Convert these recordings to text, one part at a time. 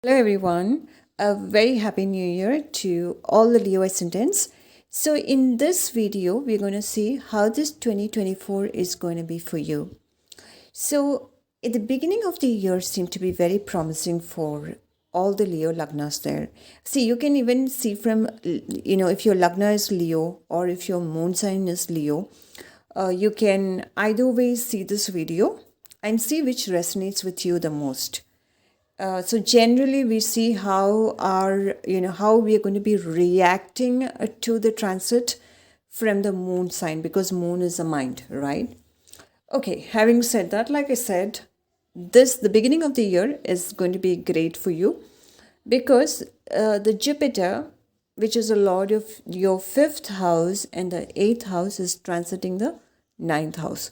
Hello, everyone. A very happy new year to all the Leo ascendants. So, in this video, we're going to see how this 2024 is going to be for you. So, at the beginning of the year seemed to be very promising for all the Leo Lagnas there. See, you can even see from, if your Lagna is Leo or if your moon sign is Leo, you can either way see this video and see which resonates with you the most. So generally we see how we are going to be reacting to the transit from the moon sign, because moon is a mind, right? Okay, having said that, like I said, the beginning of the year is going to be great for you, because the Jupiter, which is a lord of your fifth house and the eighth house, is transiting the ninth house.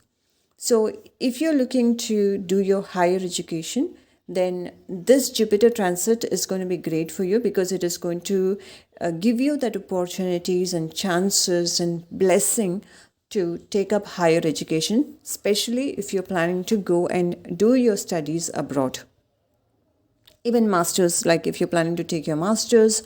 So if you're looking to do your higher education, then this Jupiter transit is going to be great for you, because it is going to give you that opportunities and chances and blessing to take up higher education, especially if you're planning to go and do your studies abroad. Even masters, like if you're planning to take your masters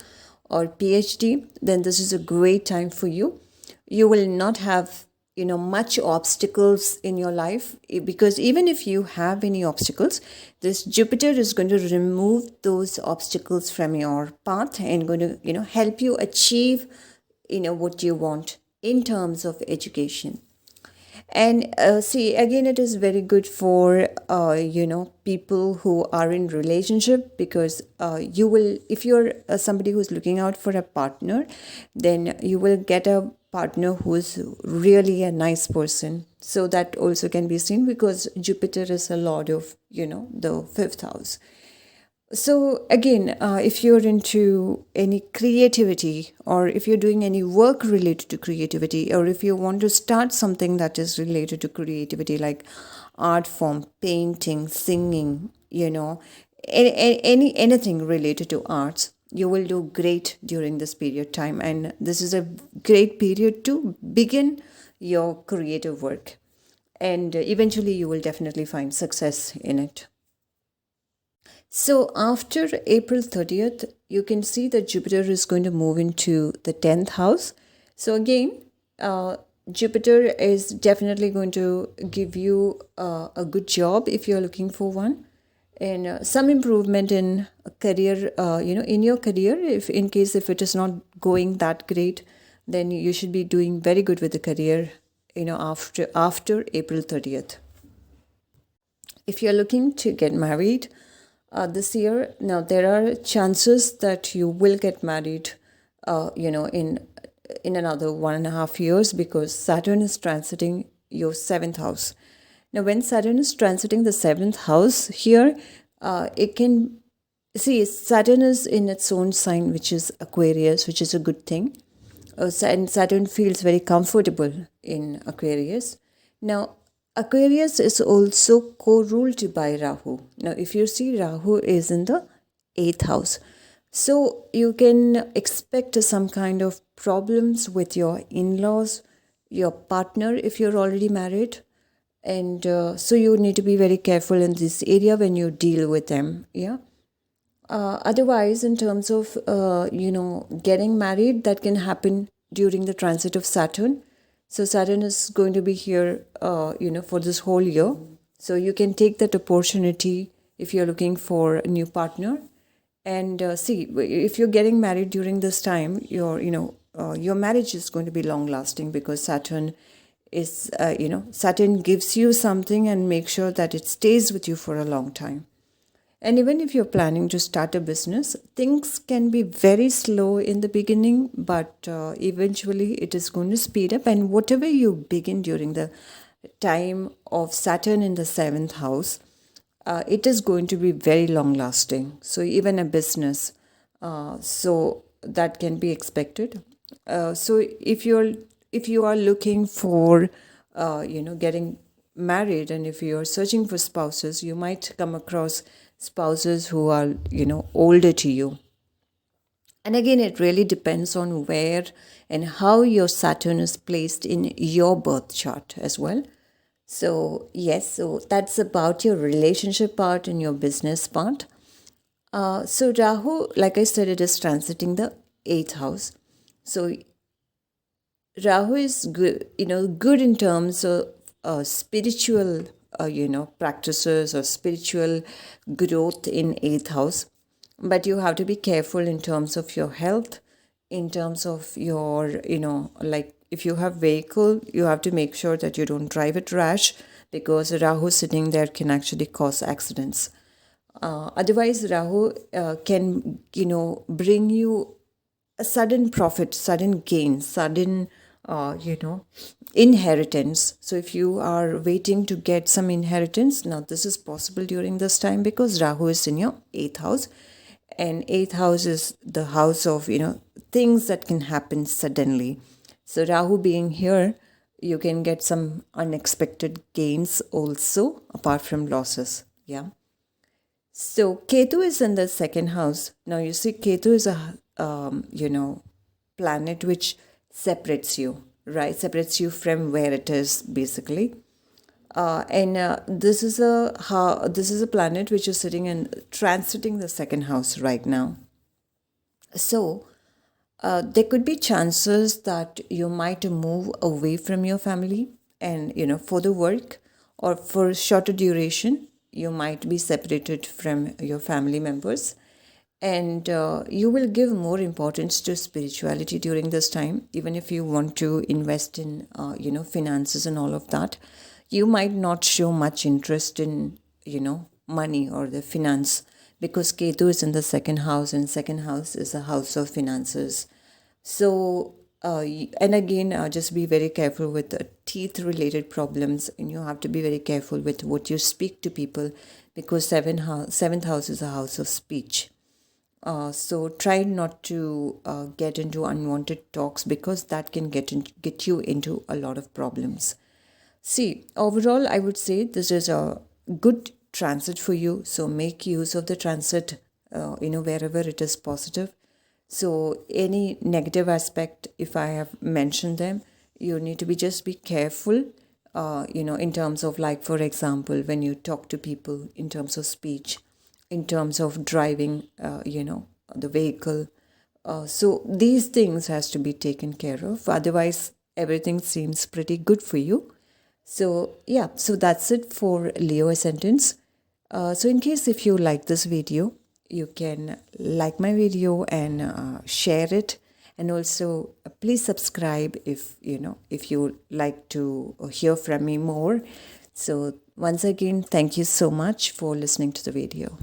or PhD, then this is a great time for you. You will not have much obstacles in your life, because even if you have any obstacles, this Jupiter is going to remove those obstacles from your path and going to help you achieve what you want in terms of education. And see, again, it is very good for people who are in relationship, because you will, if you're somebody who's looking out for a partner, then you will get a partner who is really a nice person. So that also can be seen, because Jupiter is a lord of the fifth house. So again, if you're into any creativity, or if you're doing any work related to creativity, or if you want to start something that is related to creativity, like art form, painting, singing, anything related to arts, you will do great during this period time. And this is a great period to begin your creative work. And eventually you will definitely find success in it. So after April 30th, you can see that Jupiter is going to move into the 10th house. So again, Jupiter is definitely going to give you a good job if you're looking for one, and some improvement in career, in your career. If it is not going that great, then you should be doing very good with the career, after April 30th. If you're looking to get married, this year, now there are chances that you will get married in another 1.5 years, because Saturn is transiting your seventh house. Now when Saturn is transiting the seventh house here, it can see Saturn is in its own sign, which is Aquarius, which is a good thing. And Saturn feels very comfortable in Aquarius. Now Aquarius is also co-ruled by Rahu. Now, if you see, Rahu is in the 8th house. So you can expect some kind of problems with your in-laws, your partner, if you're already married. And so you need to be very careful in this area when you deal with them. Yeah. Otherwise, in terms of, getting married, that can happen during the transit of Saturn. So Saturn is going to be here, for this whole year. So you can take that opportunity if you're looking for a new partner. And see, if you're getting married during this time, your marriage is going to be long lasting, because Saturn is, Saturn gives you something and makes sure that it stays with you for a long time. And even if you're planning to start a business, things can be very slow in the beginning, but eventually it is going to speed up. And whatever you begin during the time of Saturn in the seventh house, it is going to be very long lasting. So even a business, so that can be expected. So if you are looking for, getting married, and if you are searching for spouses, you might come across spouses who are older to you. And again, it really depends on where and how your Saturn is placed in your birth chart as well. So yes, so that's about your relationship part and your business part. So Rahu, like I said, it is transiting the 8th house. So Rahu is good, good in terms of spiritual, practices or spiritual growth in 8th house. But you have to be careful in terms of your health, in terms of your, like if you have vehicle, you have to make sure that you don't drive it rash, because Rahu sitting there can actually cause accidents. Otherwise, Rahu can, bring you a sudden profit, sudden gain, sudden, inheritance. So if you are waiting to get some inheritance, now this is possible during this time because Rahu is in your 8th house. And 8th house is the house of, things that can happen suddenly. So Rahu being here, you can get some unexpected gains also, apart from losses. Yeah. So Ketu is in the 2nd house. Now you see, Ketu is a planet which separates you, right? Separates you from where it is basically. And this is a planet which is sitting and transiting the 2nd house right now. So there could be chances that you might move away from your family, and for the work or for shorter duration you might be separated from your family members, and you will give more importance to spirituality during this time. Even if you want to invest in finances and all of that, you might not show much interest in money or the finance, because Ketu is in the 2nd house, and 2nd house is a house of finances. So and again, just be very careful with the teeth related problems, and you have to be very careful with what you speak to people, because 7th house is a house of speech. So try not to get into unwanted talks, because that can get you into a lot of problems. See, overall, I would say this is a good transit for you. So make use of the transit, wherever it is positive. So any negative aspect, if I have mentioned them, you need to just be careful, in terms of, like, for example, when you talk to people, in terms of speech, in terms of driving, the vehicle. So these things has to be taken care of. Otherwise, everything seems pretty good for you. So yeah, so that's it for Leo ascendants. So in case if you like this video, you can like my video and share it, and also please subscribe if you like to hear from me more. So once again, thank you so much for listening to the video.